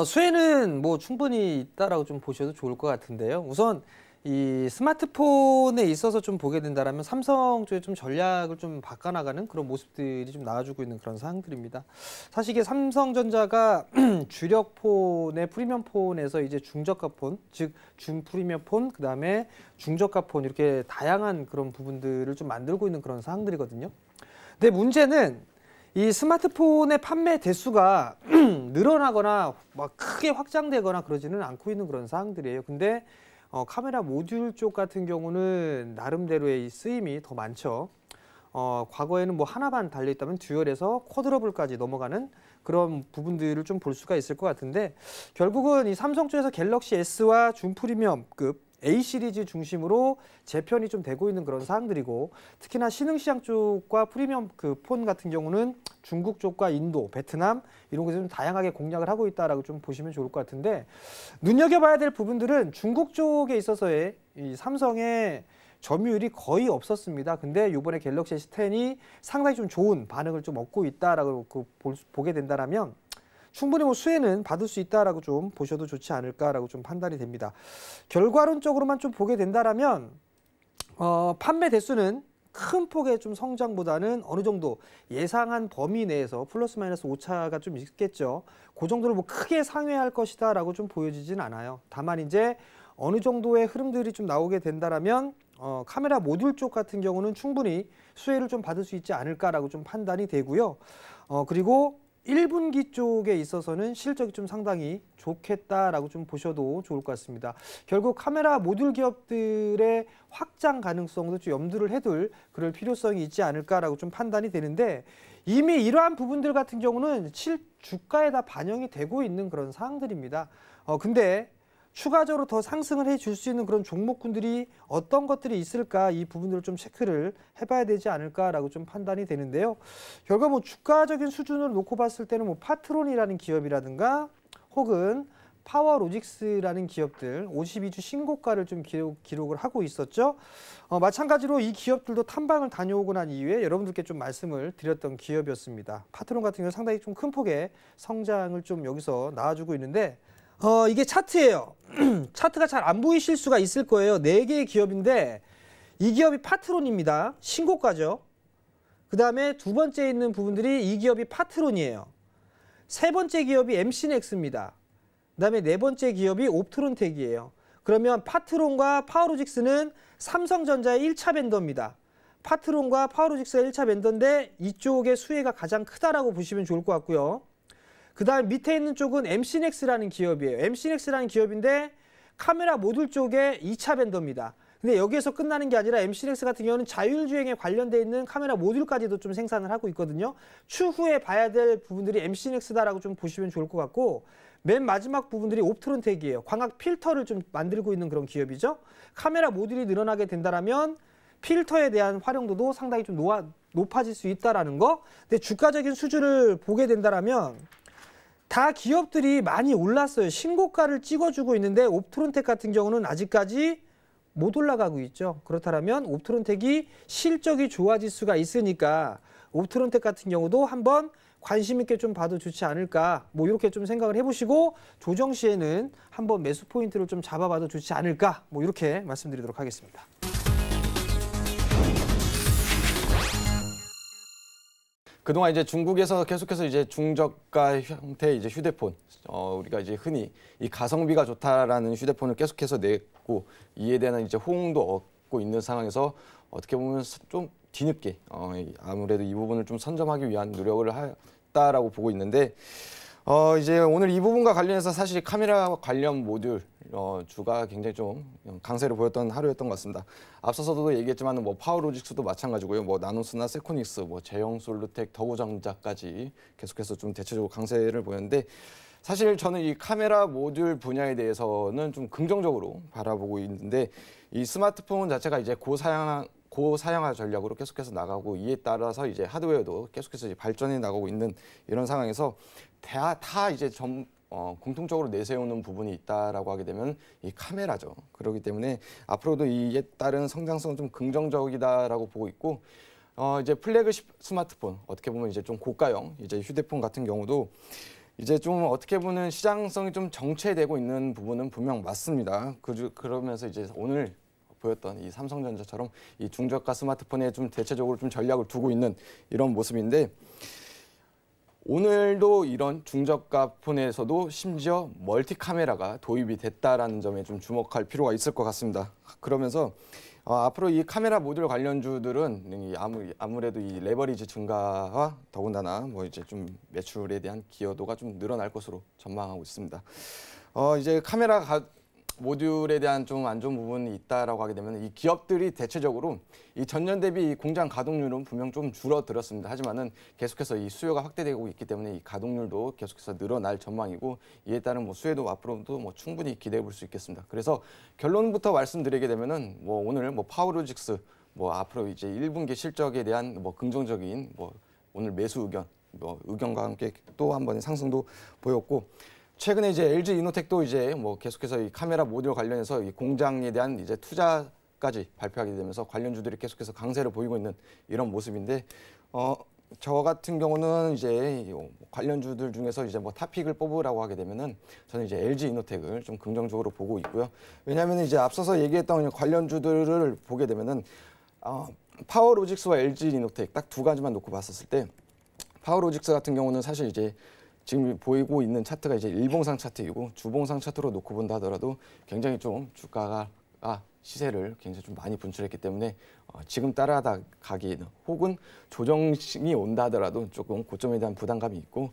수혜는 뭐 충분히 있다라고 좀 보셔도 좋을 것 같은데요. 우선 이 스마트폰에 있어서 좀 보게 된다면 삼성 쪽에 좀 전략을 좀 바꿔나가는 그런 모습들이 좀 나와주고 있는 그런 사항들입니다. 사실 이게 삼성전자가 주력 폰의 프리미엄 폰에서 이제 중저가 폰, 즉 준프리미엄 폰, 그다음에 중저가 폰 이렇게 다양한 그런 부분들을 좀 만들고 있는 그런 사항들이거든요. 근데 문제는 이 스마트폰의 판매 대수가 늘어나거나 막 크게 확장되거나 그러지는 않고 있는 그런 사항들이에요. 근데 카메라 모듈 쪽 같은 경우는 나름대로의 이 쓰임이 더 많죠. 과거에는 뭐 하나만 달려있다면 듀얼에서 쿼드러블까지 넘어가는 그런 부분들을 좀 볼 수가 있을 것 같은데, 결국은 이 삼성 쪽에서 갤럭시 S와 중프리미엄급 A 시리즈 중심으로 재편이 좀 되고 있는 그런 사항들이고, 특히나 신흥시장 쪽과 프리미엄 그 폰 같은 경우는 중국 쪽과 인도, 베트남 이런 곳에 좀 다양하게 공략을 하고 있다라고 좀 보시면 좋을 것 같은데, 눈여겨봐야 될 부분들은 중국 쪽에 있어서의 이 삼성의 점유율이 거의 없었습니다. 근데 이번에 갤럭시 S10이 상당히 좀 좋은 반응을 좀 얻고 있다라고 보게 된다라면 충분히 뭐 수혜는 받을 수 있다라고 좀 보셔도 좋지 않을까라고 좀 판단이 됩니다. 결과론적으로만 좀 보게 된다라면 판매 대수는 큰 폭의 좀 성장보다는 어느 정도 예상한 범위 내에서 플러스 마이너스 오차가 좀 있겠죠. 그 정도로 뭐 크게 상회할 것이다라고 좀 보여지진 않아요. 다만 이제 어느 정도의 흐름들이 좀 나오게 된다라면 카메라 모듈 쪽 같은 경우는 충분히 수혜를 좀 받을 수 있지 않을까라고 좀 판단이 되고요. 그리고 1분기 쪽에 있어서는 실적이 좀 상당히 좋겠다라고 좀 보셔도 좋을 것 같습니다. 결국 카메라 모듈 기업들의 확장 가능성도 좀 염두를 해둘 그럴 필요성이 있지 않을까라고 좀 판단이 되는데, 이미 이러한 부분들 같은 경우는 주가에 다 반영이 되고 있는 그런 사항들입니다. 근데 추가적으로 더 상승을 해줄 수 있는 그런 종목군들이 어떤 것들이 있을까, 이 부분들을 좀 체크를 해봐야 되지 않을까라고 좀 판단이 되는데요. 결과 뭐 주가적인 수준으로 놓고 봤을 때는 뭐 파트론이라는 기업이라든가 혹은 파워로직스라는 기업들 52주 신고가를 좀 기록을 하고 있었죠. 마찬가지로 이 기업들도 탐방을 다녀오고 난 이후에 여러분들께 좀 말씀을 드렸던 기업이었습니다. 파트론 같은 경우는 상당히 좀 큰 폭의 성장을 좀 여기서 나와주고 있는데, 이게 차트예요. 차트가 잘 안 보이실 수가 있을 거예요. 4개의 기업인데 이 기업이 파트론입니다. 신고가죠. 그 다음에 두 번째 있는 부분들이 이 기업이 파트론이에요. 세 번째 기업이 MC넥스입니다. 그 다음에 네 번째 기업이 옵트론텍이에요. 그러면 파트론과 파워로직스는 삼성전자의 1차 벤더입니다. 파트론과 파워로직스가 1차 벤더인데 이쪽의 수혜가 가장 크다라고 보시면 좋을 것 같고요. 그 다음 밑에 있는 쪽은 MC넥스라는 기업이에요. MC넥스라는 기업인데 카메라 모듈 쪽에 2차 벤더입니다. 근데 여기에서 끝나는 게 아니라 MC넥스 같은 경우는 자율주행에 관련돼 있는 카메라 모듈까지도 좀 생산을 하고 있거든요. 추후에 봐야 될 부분들이 MC넥스다라고 좀 보시면 좋을 것 같고, 맨 마지막 부분들이 옵트론텍이에요. 광학 필터를 좀 만들고 있는 그런 기업이죠. 카메라 모듈이 늘어나게 된다면 필터에 대한 활용도도 상당히 좀 높아질 수 있다라는 거. 근데 주가적인 수준을 보게 된다면 다 기업들이 많이 올랐어요. 신고가를 찍어주고 있는데 옵트론텍 같은 경우는 아직까지 못 올라가고 있죠. 그렇다면 옵트론텍이 실적이 좋아질 수가 있으니까 옵트론텍 같은 경우도 한번 관심 있게 좀 봐도 좋지 않을까, 뭐 이렇게 좀 생각을 해보시고 조정 시에는 한번 매수 포인트를 좀 잡아봐도 좋지 않을까, 뭐 이렇게 말씀드리도록 하겠습니다. 그동안 이제 중국에서 계속해서 이제 중저가 형태의 이제 휴대폰, 우리가 이제 흔히 이 가성비가 좋다라는 휴대폰을 계속해서 냈고, 이에 대한 이제 호응도 얻고 있는 상황에서 어떻게 보면 좀 뒤늦게 아무래도 이 부분을 좀 선점하기 위한 노력을 했다라고 보고 있는데, 이제 오늘 이 부분과 관련해서 사실 카메라 관련 모듈 주가 굉장히 좀 강세를 보였던 하루였던 것 같습니다. 앞서서도 얘기했지만 뭐 파워로직스도 마찬가지고요. 뭐 나노스나 세코닉스, 뭐 제형솔루텍, 더구전자까지 계속해서 좀 대체적으로 강세를 보였는데, 사실 저는 이 카메라 모듈 분야에 대해서는 좀 긍정적으로 바라보고 있는데, 이 스마트폰 자체가 이제 고사양화 전략으로 계속해서 나가고, 이에 따라서 이제 하드웨어도 계속해서 이제 발전해 나가고 있는 이런 상황에서 다 이제 공통적으로 내세우는 부분이 있다라고 하게 되면 이 카메라죠. 그렇기 때문에 앞으로도 이에 따른 성장성은 좀 긍정적이다라고 보고 있고, 이제 플래그십 스마트폰, 어떻게 보면 이제 좀 고가형 이제 휴대폰 같은 경우도 이제 좀 어떻게 보면 시장성이 좀 정체되고 있는 부분은 분명 맞습니다. 그러면서 이제 오늘 보였던 이 삼성전자처럼 이 중저가 스마트폰에 좀 대체적으로 좀 전략을 두고 있는 이런 모습인데, 오늘도 이런 중저가 폰에서도 심지어 멀티 카메라가 도입이 됐다라는 점에 좀 주목할 필요가 있을 것 같습니다. 그러면서 앞으로 이 카메라 모듈 관련주들은 아무래도 이 레버리지 증가와 더군다나 뭐 이제 좀 매출에 대한 기여도가 좀 늘어날 것으로 전망하고 있습니다. 이제 카메라 모듈에 대한 좀 안 좋은 부분이 있다라고 하게 되면 이 기업들이 대체적으로 이 전년 대비 이 공장 가동률은 분명 좀 줄어들었습니다. 하지만은 계속해서 이 수요가 확대되고 있기 때문에 이 가동률도 계속해서 늘어날 전망이고, 이에 따른 뭐 수혜도 앞으로도 뭐 충분히 기대해 볼 수 있겠습니다. 그래서 결론부터 말씀드리게 되면은 뭐 오늘 뭐 파워로직스 뭐 앞으로 이제 1분기 실적에 대한 뭐 긍정적인 뭐 오늘 매수 의견, 뭐 의견과 함께 또 한 번의 상승도 보였고, 최근에 이제 LG 이노텍도 이제 뭐 계속해서 이 카메라 모듈 관련해서 이 공장에 대한 이제 투자까지 발표하게 되면서 관련주들이 계속해서 강세를 보이고 있는 이런 모습인데, 저 같은 경우는 이제 관련주들 중에서 이제 뭐 탑픽을 뽑으라고 하게 되면은 저는 이제 LG 이노텍을 좀 긍정적으로 보고 있고요. 왜냐하면 이제 앞서서 얘기했던 관련주들을 보게 되면은 파워로직스와 LG 이노텍 딱 두 가지만 놓고 봤었을 때, 파워로직스 같은 경우는 사실 이제 지금 보이고 있는 차트가 이제 일봉상 차트이고, 주봉상 차트로 놓고 본다 하더라도 굉장히 좀 주가가 시세를 굉장히 좀 많이 분출했기 때문에 지금 따라가기에는, 혹은 조정이 온다 하더라도 조금 고점에 대한 부담감이 있고,